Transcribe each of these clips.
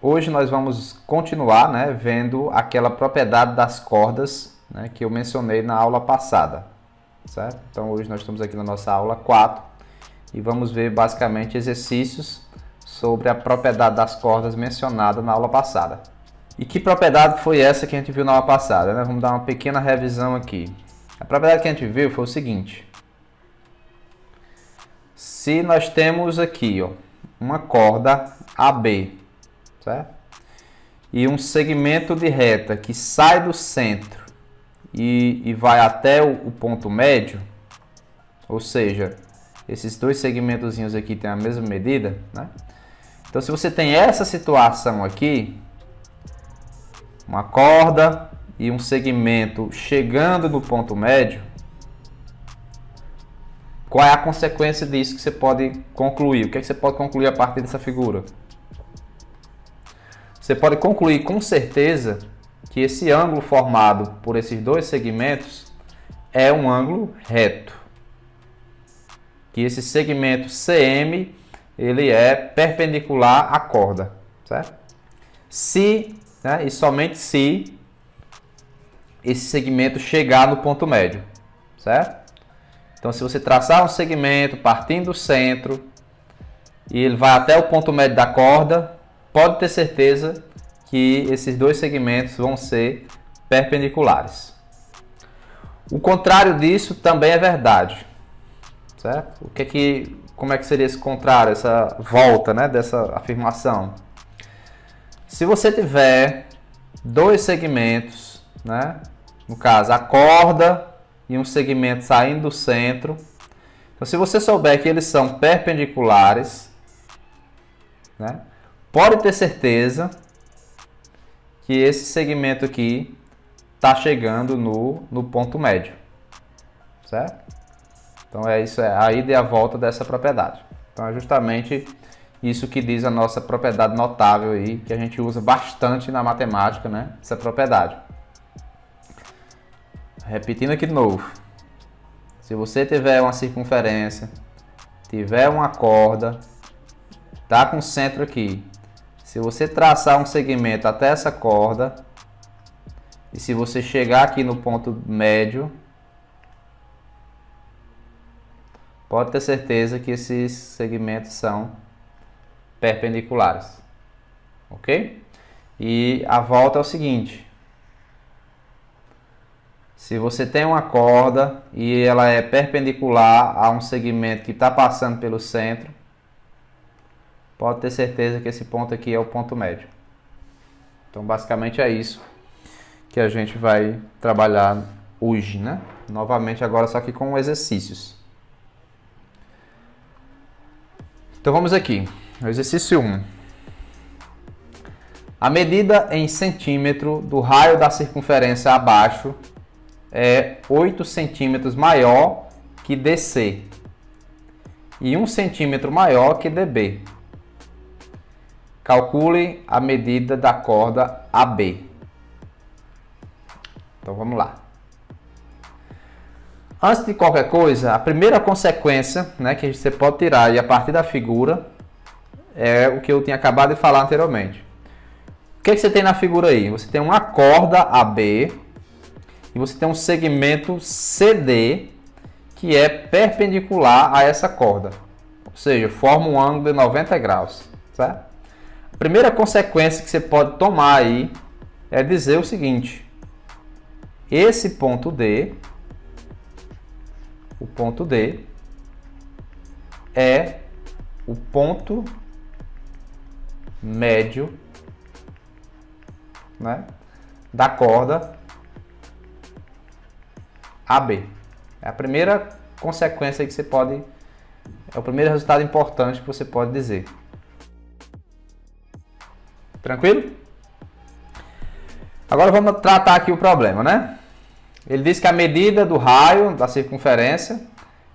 Hoje nós vamos continuar, né, vendo aquela propriedade das cordas, né, que eu mencionei na aula passada, certo? Então hoje nós estamos aqui na nossa aula 4 e vamos ver basicamente exercícios sobre a propriedade das cordas mencionada na aula passada. E que propriedade foi essa que a gente viu na aula passada, né? Vamos dar uma pequena revisão aqui. A propriedade que a gente viu foi o seguinte: se nós temos aqui, ó, uma corda AB, certo? E um segmento de reta que sai do centro e vai até o ponto médio, ou seja, esses dois segmentozinhos aqui têm a mesma medida, né? Então, se você tem essa situação aqui, uma corda e um segmento chegando no ponto médio, qual é a consequência disso que você pode concluir? O que é que você pode concluir a partir dessa figura? Você pode concluir com certeza que esse ângulo formado por esses dois segmentos é um ângulo reto. Que esse segmento CM ele é perpendicular à corda, certo? Se, né, e somente se esse segmento chegar no ponto médio, certo? Então, se você traçar um segmento partindo do centro e ele vai até o ponto médio da corda, pode ter certeza que esses dois segmentos vão ser perpendiculares. O contrário disso também é verdade, certo? Como é que seria esse contrário, essa volta, né, dessa afirmação? Se você tiver dois segmentos, né, no caso a corda e um segmento saindo do centro, então se você souber que eles são perpendiculares, né, pode ter certeza que esse segmento aqui está chegando no ponto médio, certo? Então isso é a ida e a volta dessa propriedade. Então é justamente isso que diz a nossa propriedade notável aí, que a gente usa bastante na matemática, né? Essa propriedade. Repetindo aqui de novo. Se você tiver uma circunferência, tiver uma corda, tá com o centro aqui. Se você traçar um segmento até essa corda, e se você chegar aqui no ponto médio, pode ter certeza que esses segmentos são perpendiculares, ok? E a volta é o seguinte: se você tem uma corda e ela é perpendicular a um segmento que está passando pelo centro, pode ter certeza que esse ponto aqui é o ponto médio. Então, basicamente é isso que a gente vai trabalhar hoje, né? Novamente agora só que com exercícios. Então vamos aqui, exercício 1. A medida em centímetro do raio da circunferência abaixo é 8 centímetros maior que DC e 1 centímetro maior que DB. Calcule a medida da corda AB. Então vamos lá. Antes de qualquer coisa, a primeira consequência, né, que você pode tirar aí a partir da figura é o que eu tinha acabado de falar anteriormente. O que você tem na figura aí? Você tem uma corda AB e você tem um segmento CD que é perpendicular a essa corda. Ou seja, forma um ângulo de 90 graus, certo? A primeira consequência que você pode tomar aí é dizer o seguinte: esse ponto D, o ponto D é o ponto médio, né, da corda AB. É a primeira consequência que você pode, é o primeiro resultado importante que você pode dizer. Tranquilo? Agora vamos tratar aqui o problema, né? Ele diz que a medida do raio da circunferência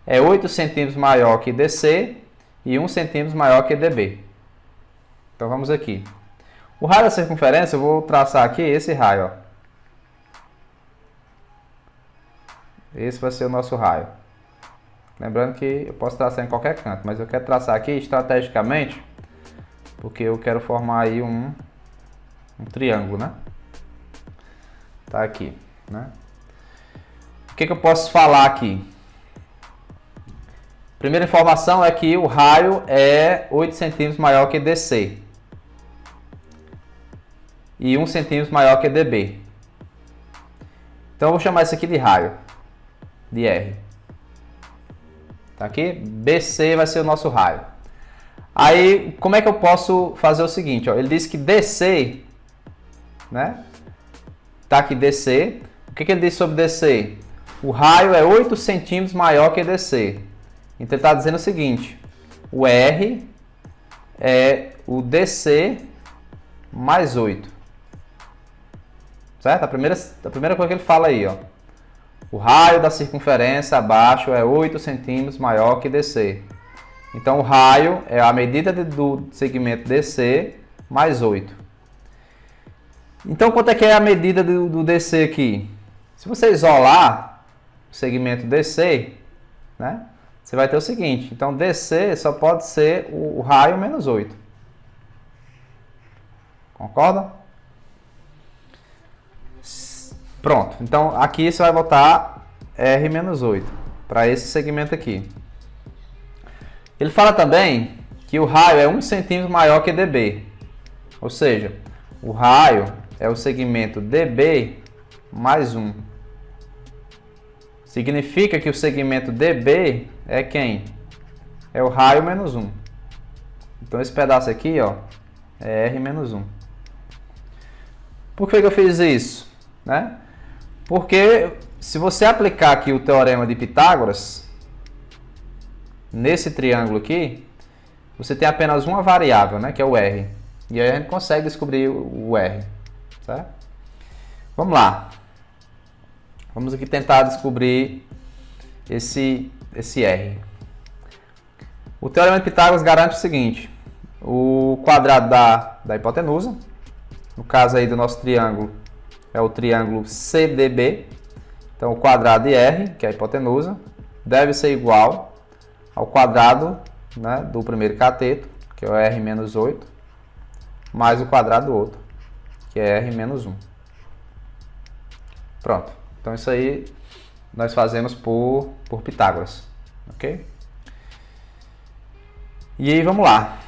é 8 centímetros maior que DC e 1 centímetro maior que DB. Então vamos aqui. O raio da circunferência, eu vou traçar aqui esse raio, ó. Esse vai ser o nosso raio. Lembrando que eu posso traçar em qualquer canto, mas eu quero traçar aqui estrategicamente, porque eu quero formar aí um Um triângulo, né? Tá aqui, né? O que eu posso falar aqui? Primeira informação é que o raio é 8 centímetros maior que DC. E 1 centímetro maior que DB. Então eu vou chamar isso aqui de raio, de R. Tá aqui? BC vai ser o nosso raio. Aí, como é que eu posso fazer o seguinte? Ó, ele disse que DC, né? Tá aqui DC. O que ele disse sobre DC? O raio é 8 centímetros maior que DC. Então ele está dizendo o seguinte: o R é o DC mais 8. Certo? A primeira coisa que ele fala aí, ó. O raio da circunferência abaixo é 8 centímetros maior que DC. Então o raio é a medida do segmento DC mais 8. Então quanto é que é a medida do DC aqui? Se você isolar o segmento DC, né, você vai ter o seguinte. Então DC só pode ser o raio menos 8. Concorda? Pronto. Então aqui você vai botar R menos 8 para esse segmento aqui. Ele fala também que o raio é 1 centímetro maior que DB. Ou seja, o raio é o segmento DB mais 1. Significa que o segmento DB é quem? É o raio menos 1. Então esse pedaço aqui, ó, é R menos 1. Por que eu fiz isso? Né? Porque se você aplicar aqui o teorema de Pitágoras, nesse triângulo aqui, você tem apenas uma variável, né, que é o R. E aí a gente consegue descobrir o R. Certo? Vamos lá. Vamos aqui tentar descobrir esse R. O teorema de Pitágoras garante o seguinte: o quadrado da hipotenusa, no caso aí do nosso triângulo, é o triângulo CDB. Então o quadrado de R, que é a hipotenusa, deve ser igual ao quadrado, né, do primeiro cateto, que é o R menos 8, mais o quadrado do outro, que é R menos 1. Pronto. Então isso aí nós fazemos por Pitágoras. Ok? E aí vamos lá.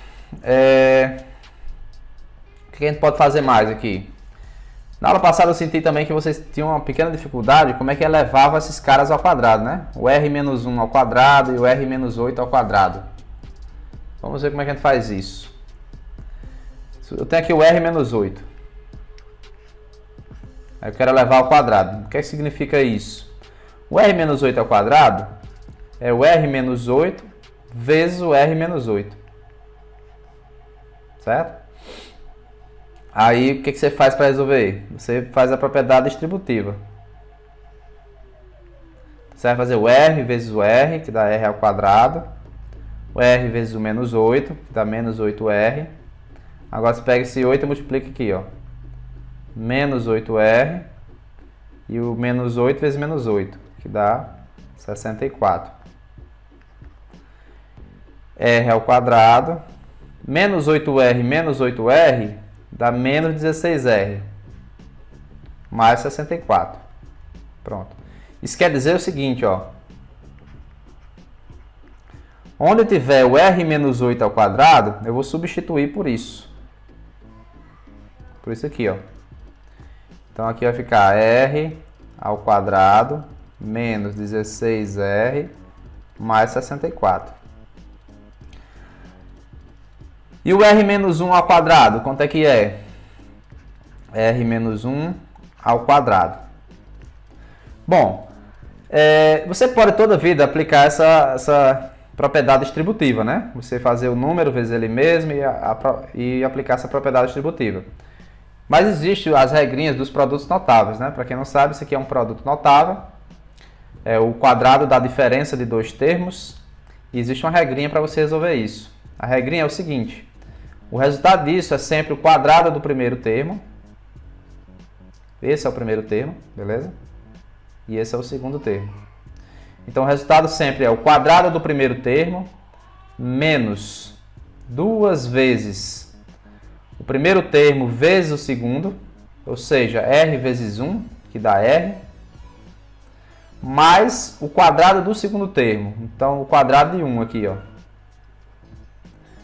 O que a gente pode fazer mais aqui? Na aula passada eu senti também que vocês tinham uma pequena dificuldade como é que elevava esses caras ao quadrado, né? O R menos 1 ao quadrado e o R menos 8 ao quadrado. Vamos ver como é que a gente faz isso. Eu tenho aqui o R menos 8. Aí eu quero elevar ao quadrado. O que significa isso? O R menos 8 ao quadrado é o R menos 8 vezes o R menos 8. Certo? Aí, o que você faz para resolver? Você faz a propriedade distributiva. Você vai fazer o R vezes o R, que dá R ao quadrado. O R vezes o menos 8, que dá menos 8R. Agora você pega esse 8 e multiplica aqui, ó. Menos 8R. E o menos 8 vezes menos 8, que dá 64. R ao quadrado. Menos 8R menos 8R... dá menos 16R, mais 64. Pronto. Isso quer dizer o seguinte, ó. Onde tiver o R menos 8 ao quadrado, eu vou substituir por isso. Por isso aqui, ó. Então aqui vai ficar R ao quadrado menos 16R mais 64. E o R menos 1 ao quadrado, quanto é que é? R menos 1 ao quadrado. Bom, você pode toda a vida aplicar essa propriedade distributiva, né? Você fazer o número vezes ele mesmo e aplicar essa propriedade distributiva. Mas existem as regrinhas dos produtos notáveis, né? Para quem não sabe, isso aqui é um produto notável. É o quadrado da diferença de dois termos. E existe uma regrinha para você resolver isso. A regrinha é o seguinte: o resultado disso é sempre o quadrado do primeiro termo. Esse é o primeiro termo, beleza? E esse é o segundo termo. Então o resultado sempre é o quadrado do primeiro termo menos 2 vezes o primeiro termo vezes o segundo, ou seja, R vezes 1, que dá R, mais o quadrado do segundo termo. Então, o quadrado de 1 aqui, ó.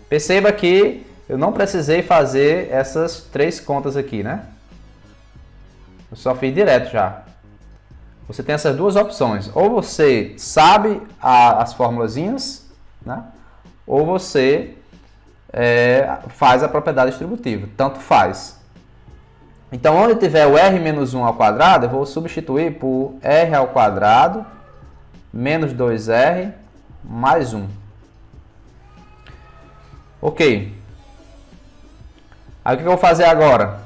Perceba que eu não precisei fazer essas três contas aqui, né? Eu só fiz direto já. Você tem essas duas opções. Ou você sabe as formulazinhas, né? Ou você faz a propriedade distributiva. Tanto faz. Então, onde tiver o R menos 1 ao quadrado, eu vou substituir por R ao quadrado menos 2R mais 1. Ok. Aí o que eu vou fazer agora?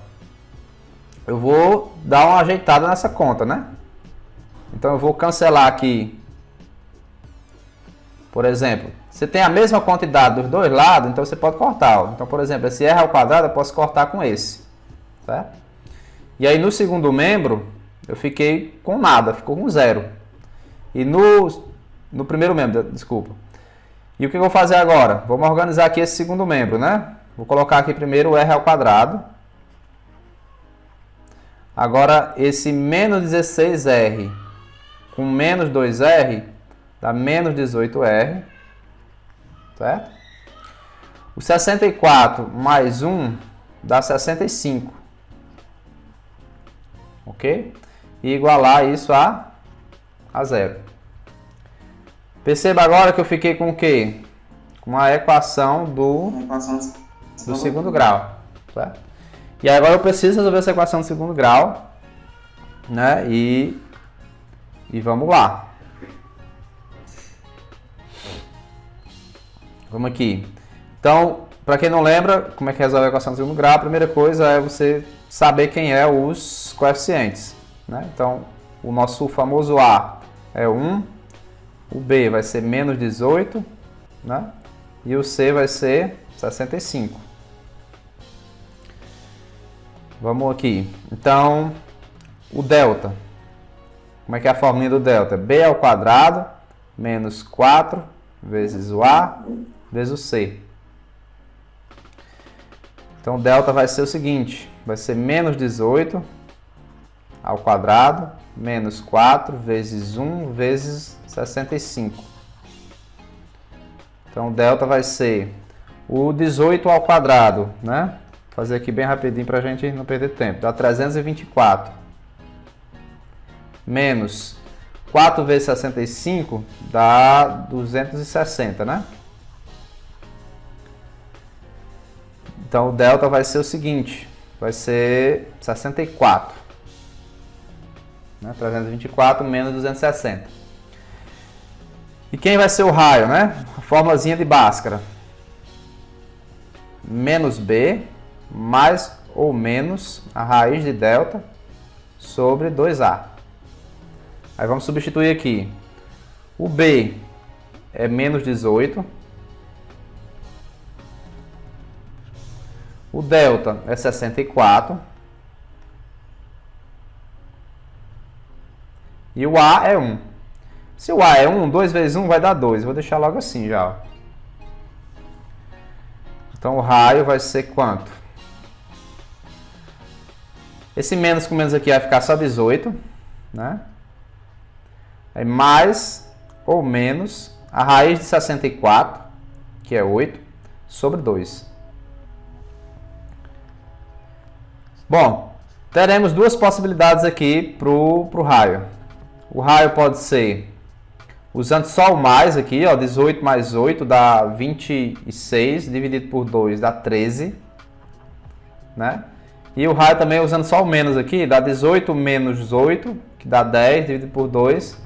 Eu vou dar uma ajeitada nessa conta, né? Então eu vou cancelar aqui. Por exemplo, você tem a mesma quantidade dos dois lados, então você pode cortar. Ó. Então, por exemplo, esse R ao quadrado eu posso cortar com esse. Certo? E aí no segundo membro, eu fiquei com nada, ficou com 0. E no primeiro membro, desculpa. E o que eu vou fazer agora? Vamos organizar aqui esse segundo membro, né? Vou colocar aqui primeiro o R ao quadrado. Agora, esse menos 16R com menos 2R dá menos 18R. Certo? O 64 mais 1 dá 65. Ok? E igualar isso a 0. Perceba agora que eu fiquei com o quê? Com a equação do segundo grau. Certo? E agora eu preciso resolver essa equação do segundo grau. Né? E vamos lá. Vamos aqui. Então, para quem não lembra, como é que resolve a equação do segundo grau, a primeira coisa é você saber quem é os coeficientes. Né? Então, o nosso famoso A é 1, o B vai ser menos 18, né? E o C vai ser 65. Vamos aqui. Então, o delta. Como é que é a formulinha do delta? B ao quadrado menos 4 vezes o A vezes o C. Então, o delta vai ser o seguinte. Vai ser menos 18 ao quadrado menos 4 vezes 1 vezes 65. Então, o delta vai ser o 18 ao quadrado, né? Vou fazer aqui bem rapidinho para a gente não perder tempo. Dá 324. Menos 4 vezes 65 dá 260, né? Então, o delta vai ser o seguinte. Vai ser 64. Né? 324 menos 260. E quem vai ser o raio, né? A formulazinha de Bhaskara. Menos B mais ou menos a raiz de delta sobre 2A. Aí vamos substituir aqui. O B é menos 18. O delta é 64. E o A é 1. Se o A é 1, 2 vezes 1 vai dar 2. Vou deixar logo assim já. Ó. Então o raio vai ser quanto? Esse menos com menos aqui vai ficar só 18. Né? Aí mais ou menos a raiz de 64, que é 8, sobre 2. Bom, teremos duas possibilidades aqui para o raio. O raio pode ser usando só o mais aqui, ó, 18 mais 8 dá 26, dividido por 2 dá 13. Né? E o raio também usando só o menos aqui, dá 18 menos 8, que dá 10, dividido por 2,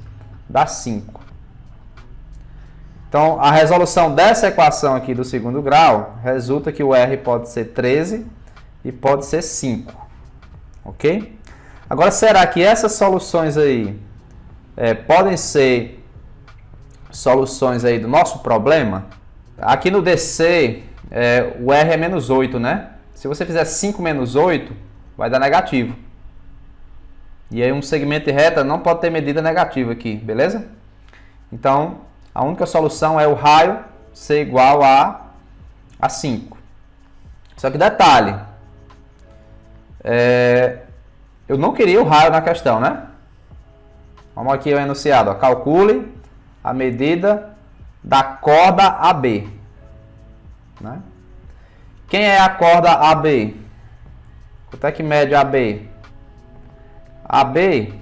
dá 5. Então, a resolução dessa equação aqui do segundo grau resulta que o R pode ser 13 e pode ser 5. Ok? Agora, será que essas soluções aí podem ser soluções aí do nosso problema? Aqui no DC, o R é menos 8, né? Se você fizer 5 menos 8, vai dar negativo. E aí um segmento de reta não pode ter medida negativa aqui, beleza? Então, a única solução é o raio ser igual a 5. Só que detalhe, Eu não queria o raio na questão, né? Vamos aqui ao enunciado. Ó. Calcule a medida da corda AB. Né? Quem é a corda AB? Quanto é que mede AB? AB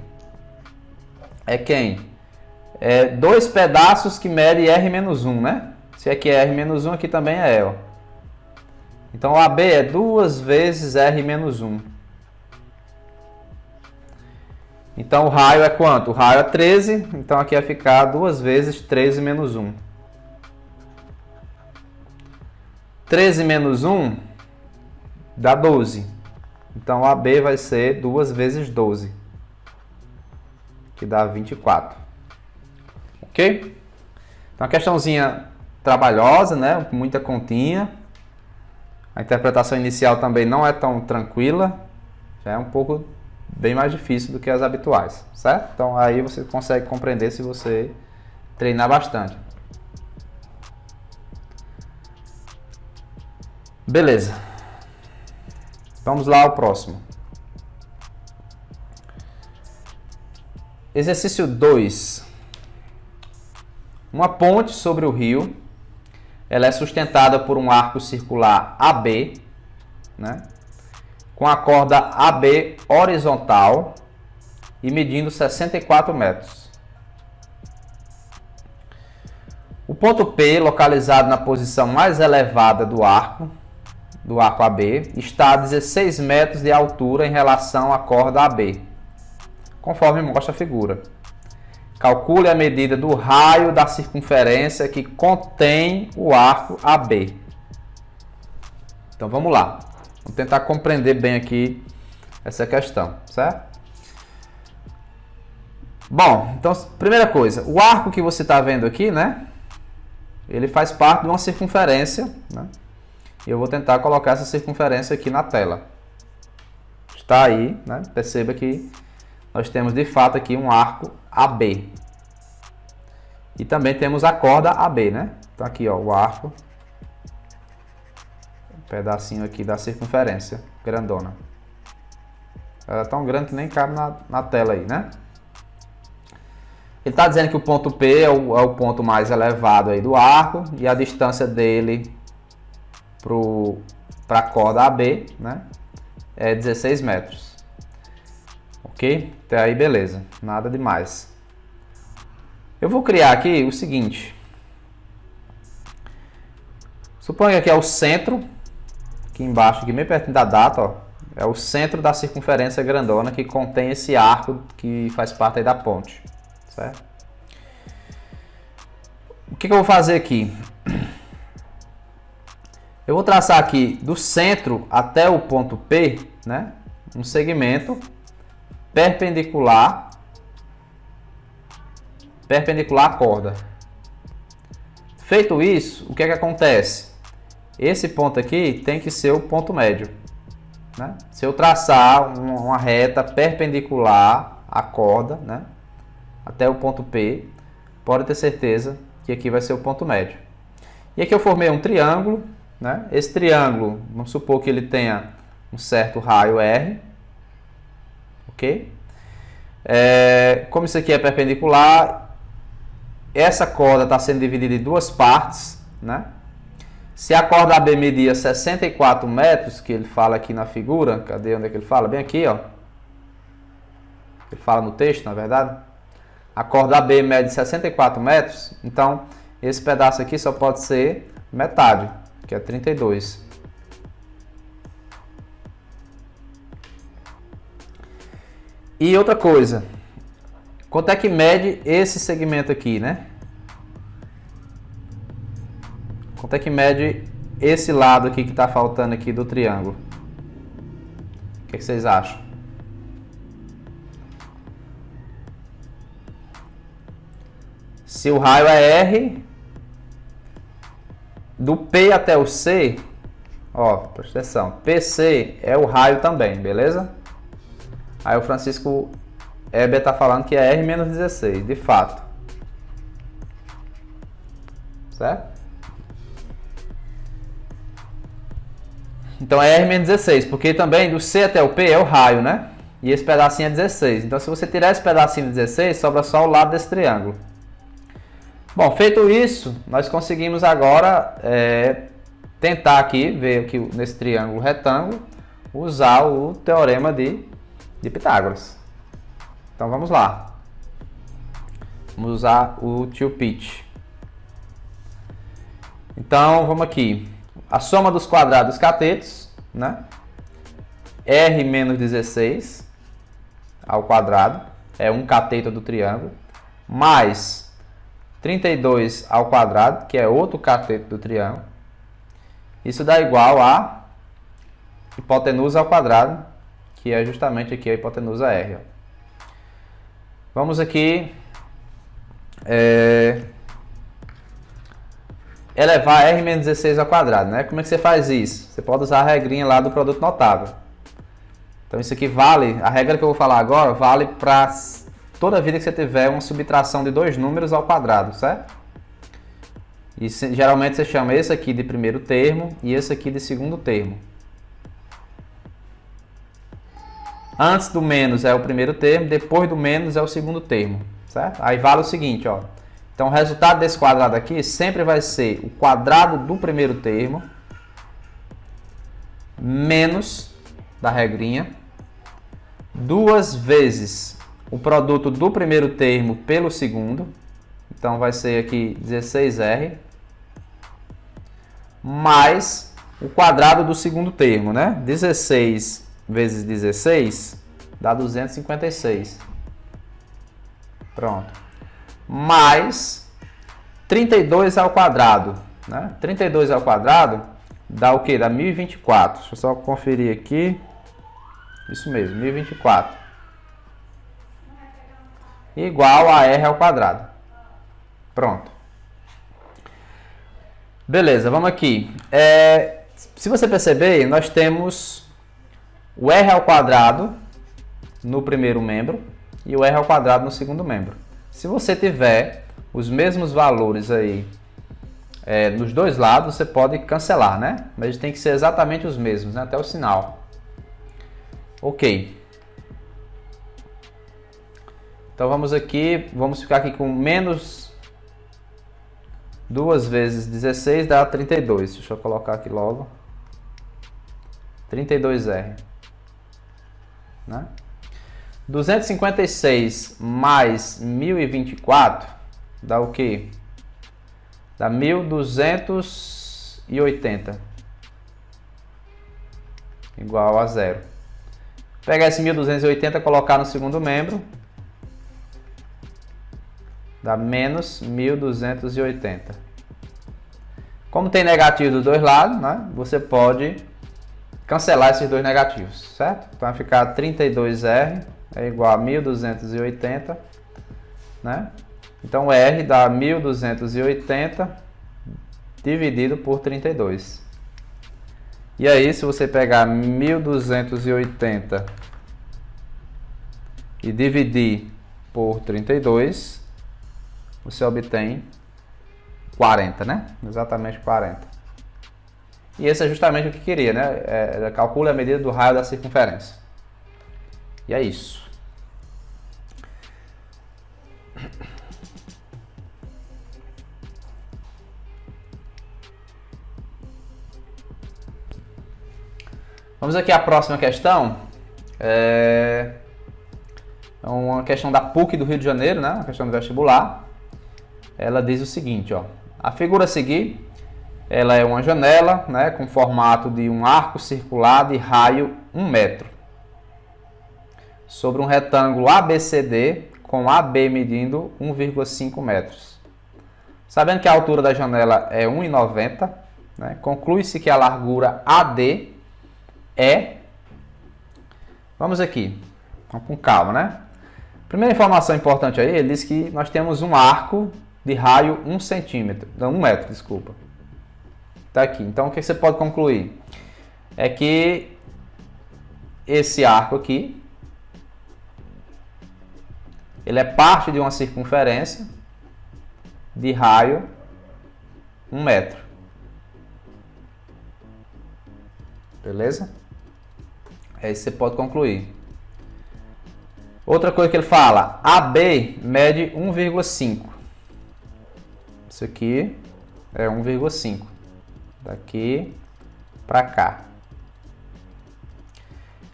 é quem? É 2 pedaços que medem R-1, né? Se aqui é R-1, aqui também é E. Ó. Então, AB é 2 vezes R-1. Então, o raio é quanto? O raio é 13, então aqui vai ficar 2 vezes 13 menos 1. 13 menos 1 dá 12. Então, o AB vai ser 2 vezes 12, que dá 24. Ok? Então, uma questãozinha trabalhosa, né? Muita continha. A interpretação inicial também não é tão tranquila. Já é um pouco bem mais difícil do que as habituais, certo? Então, aí você consegue compreender se você treinar bastante. Beleza. Vamos lá ao próximo. Exercício 2. Uma ponte sobre o rio. Ela é sustentada por um arco circular AB, né? Com a corda AB horizontal e medindo 64 metros. O ponto P, localizado na posição mais elevada do arco AB, está a 16 metros de altura em relação à corda AB, conforme mostra a figura. Calcule a medida do raio da circunferência que contém o arco AB. Então vamos lá. Vamos tentar compreender bem aqui essa questão, certo? Bom, então, primeira coisa, o arco que você está vendo aqui, né? Ele faz parte de uma circunferência, né? E eu vou tentar colocar essa circunferência aqui na tela. Está aí, né? Perceba que nós temos de fato aqui um arco AB. E também temos a corda AB, né? Então aqui, ó, o arco. Um pedacinho aqui da circunferência, grandona. Ela é tão grande que nem cabe na tela aí, né? Ele está dizendo que o ponto P é o ponto mais elevado aí do arco e a distância dele para a corda AB, né, é 16 metros. Ok? Até aí beleza, nada demais. Eu vou criar aqui o seguinte. Suponha que é o centro, aqui embaixo, aqui bem pertinho da data, ó, é o centro da circunferência grandona que contém esse arco que faz parte aí da ponte. Certo? O que eu vou fazer aqui? Eu vou traçar aqui do centro até o ponto P, né, um segmento perpendicular à corda. Feito isso, o que é que acontece? Esse ponto aqui tem que ser o ponto médio, né? Se eu traçar uma reta perpendicular à corda, né, até o ponto P, pode ter certeza que aqui vai ser o ponto médio. E aqui eu formei um triângulo, né? Esse triângulo, vamos supor que ele tenha um certo raio R, ok? Como isso aqui é perpendicular, essa corda está sendo dividida em duas partes, né? Se a corda AB media 64 metros, que ele fala aqui na figura, cadê onde é que ele fala? Bem aqui, ó. Ele fala no texto, na verdade. A corda AB mede 64 metros, então esse pedaço aqui só pode ser metade, que é 32. E outra coisa, quanto é que mede esse segmento aqui, né? Quanto é que mede esse lado aqui que está faltando aqui do triângulo? O que vocês acham? Se o raio é R, do P até o C, ó, presta atenção, PC é o raio também, beleza? Aí o Francisco Heber está falando que é R-16, de fato. Certo? Então é R menos 16, porque também do C até o P é o raio, né? E esse pedacinho é 16. Então se você tirar esse pedacinho de 16, sobra só o lado desse triângulo. Bom, feito isso, nós conseguimos agora tentar aqui, ver aqui nesse triângulo retângulo, usar o teorema de Pitágoras. Então vamos lá. Vamos usar o tio Pitch. Então vamos aqui. A soma dos quadrados dos catetos, né? R menos 16 ao quadrado é um cateto do triângulo, mais 32 ao quadrado, que é outro cateto do triângulo. Isso dá igual a hipotenusa ao quadrado, que é justamente aqui a hipotenusa R. Ó. Vamos aqui elevar R menos 16 ao quadrado, né? Como é que você faz isso? Você pode usar a regrinha lá do produto notável. Então isso aqui vale, a regra que eu vou falar agora vale para toda vida que você tiver uma subtração de dois números ao quadrado, certo? E geralmente você chama esse aqui de primeiro termo e esse aqui de segundo termo. Antes do menos é o primeiro termo, depois do menos é o segundo termo, certo? Aí vale o seguinte, ó. Então o resultado desse quadrado aqui sempre vai ser o quadrado do primeiro termo menos da regrinha duas vezes o produto do primeiro termo pelo segundo. Então vai ser aqui 16R mais o quadrado do segundo termo, né? 16 vezes 16 dá 256. Pronto. Mais 32 ao quadrado, né? 32 ao quadrado dá o quê? Dá 1024. Deixa eu só conferir aqui. Isso mesmo, 1024. Igual a R ao quadrado. Pronto. Beleza, vamos aqui. Se você perceber, nós temos o R ao quadrado no primeiro membro e o R ao quadrado no segundo membro. Se você tiver os mesmos valores aí nos dois lados, você pode cancelar, né? Mas tem que ser exatamente os mesmos, né? Até o sinal. Ok. Então vamos aqui, vamos ficar aqui com menos 2 vezes 16 dá 32. Deixa eu colocar aqui logo. 32R. Né? 256 mais 1024 dá o quê? Dá 1280. Igual a zero. Pegar esse 1280 e colocar no segundo membro. Dá menos 1280. Como tem negativo dos dois lados, né? Você pode cancelar esses dois negativos, certo? Então vai ficar 32R é igual a 1280, né? Então R dá 1280 dividido por 32. E aí, se você pegar 1280 e dividir por 32, você obtém 40, né? Exatamente 40. E esse é justamente o que queria, né? Calcule a medida do raio da circunferência. E é isso. Vamos aqui à próxima questão. É uma questão da PUC do Rio de Janeiro, né? Uma questão do vestibular. Ela diz o seguinte, ó. A figura a seguir, ela é uma janela, né, com formato de um arco circular de raio 1 metro. Sobre um retângulo ABCD com AB medindo 1,5 metros. Sabendo que a altura da janela é 1,90, né, conclui-se que a largura AD é... Vamos aqui, vamos com calma, né? Primeira informação importante aí, ele diz que nós temos um arco de raio 1 centímetro, não, 1 metro, desculpa. Tá aqui. Então o que você pode concluir? É que esse arco aqui, ele é parte de uma circunferência de raio 1 metro. Beleza? Aí você pode concluir. Outra coisa que ele fala, AB mede 1,5. Isso aqui é 1,5. Daqui para cá.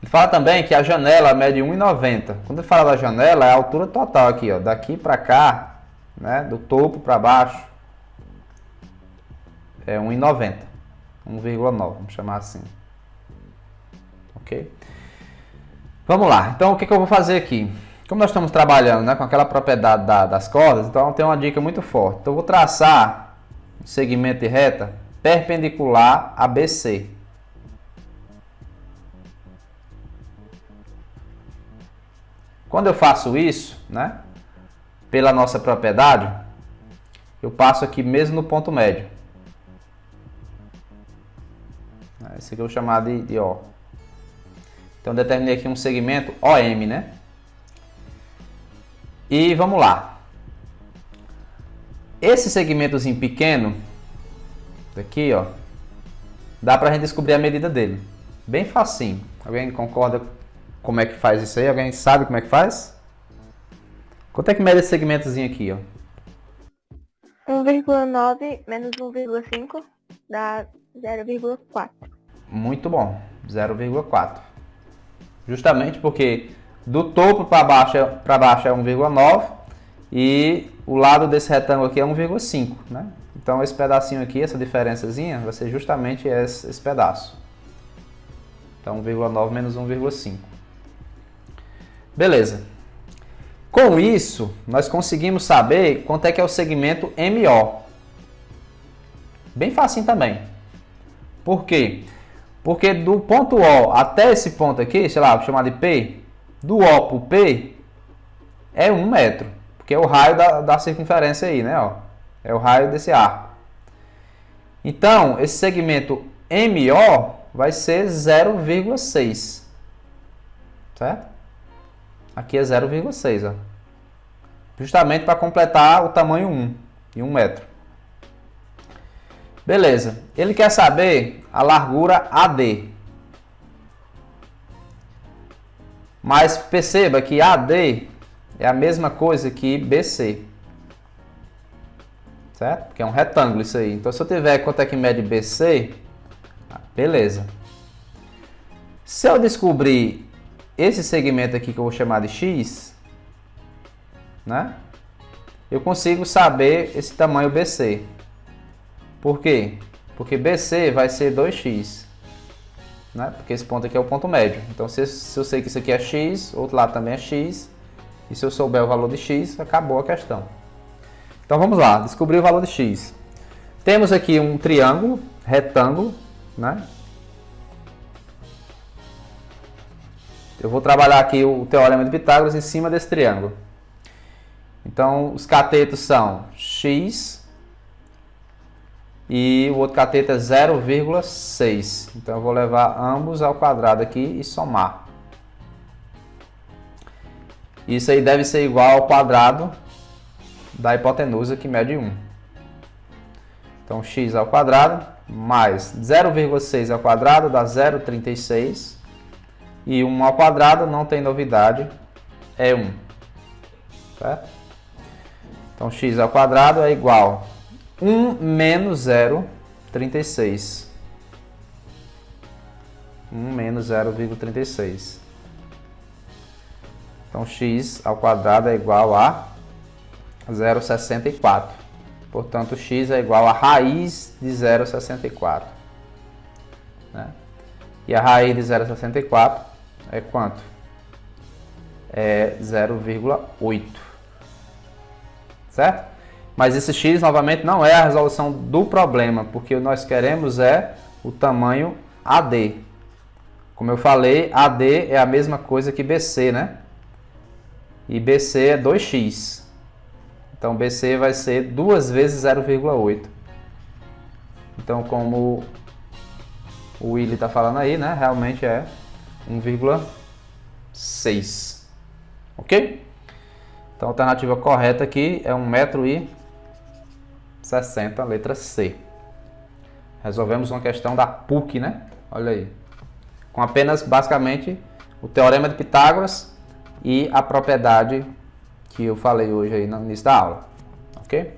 Ele fala também que a janela mede 1,90. Quando ele fala da janela, é a altura total aqui, ó, daqui para cá, né, do topo para baixo, é 1,90. 1,9, vamos chamar assim. Ok? Vamos lá. Então, o que eu vou fazer aqui? Como nós estamos trabalhando, né, com aquela propriedade das cordas, então tem uma dica muito forte. Então, eu vou traçar um segmento de reta perpendicular a BC. Quando eu faço isso, né, pela nossa propriedade, eu passo aqui mesmo no ponto médio. Esse aqui eu vou chamar de O. Então, determinei aqui um segmento OM, né? E vamos lá. Esse segmentozinho pequeno, daqui, ó, dá pra gente descobrir a medida dele. Bem facinho. Alguém concorda como é que faz isso aí? Alguém sabe como é que faz? Quanto é que mede esse segmentozinho aqui, ó? 1,9 menos 1,5 dá 0,4. Muito bom, 0,4. Justamente porque do topo para baixo é 1,9 e o lado desse retângulo aqui é 1,5, né? Então esse pedacinho aqui, essa diferençazinha, vai ser justamente esse pedaço. Então 1,9 menos 1,5. Beleza. Com isso, nós conseguimos saber quanto é que é o segmento MO. Bem facinho também. Por quê? Porque do ponto O até esse ponto aqui, sei lá, vou chamar de P, do O para o P é 1 metro. Porque é o raio da circunferência aí, né? Ó, é o raio desse arco. Então, esse segmento MO vai ser 0,6. Certo? Aqui é 0,6. Justamente para completar o tamanho 1, de 1 metro. Beleza. Ele quer saber a largura AD. Mas perceba que AD é a mesma coisa que BC. Certo? Porque é um retângulo isso aí. Então, se eu tiver quanto é que mede BC, beleza. Se eu descobrir esse segmento aqui que eu vou chamar de X, né? Eu consigo saber esse tamanho BC. Por quê? Porque BC vai ser 2x. Né? Porque esse ponto aqui é o ponto médio. Então, se eu sei que isso aqui é x, outro lado também é x, e se eu souber o valor de x, acabou a questão. Então, vamos lá, descobrir o valor de x. Temos aqui um triângulo, retângulo, né? Eu vou trabalhar aqui o teorema de Pitágoras em cima desse triângulo. Então, os catetos são x e o outro cateto é 0,6. Então, eu vou levar ambos ao quadrado aqui e somar. Isso aí deve ser igual ao quadrado da hipotenusa que mede 1. Então, x ao quadrado mais 0,6 ao quadrado dá 0,36. E 1 ao quadrado, não tem novidade, é 1. Certo? Então, x ao quadrado é igual a 1 menos 0,36. 1 menos 0,36. Então, x ao quadrado é igual a 0,64. Portanto, x é igual a raiz de 0,64. Né? E a raiz de 0,64 é quanto? É 0,8. Certo? Mas esse x, novamente, não é a resolução do problema, porque o que nós queremos é o tamanho AD. Como eu falei, AD é a mesma coisa que BC, né? E BC é 2x. Então, BC vai ser 2 vezes 0,8. Então, como o Willy está falando aí, né? Realmente é 1,6. Ok? Então, a alternativa correta aqui é 1,60 m, letra C. Resolvemos uma questão da PUC, né? Olha aí. com apenas basicamente o teorema de Pitágoras e a propriedade que eu falei hoje aí no início da aula, ok?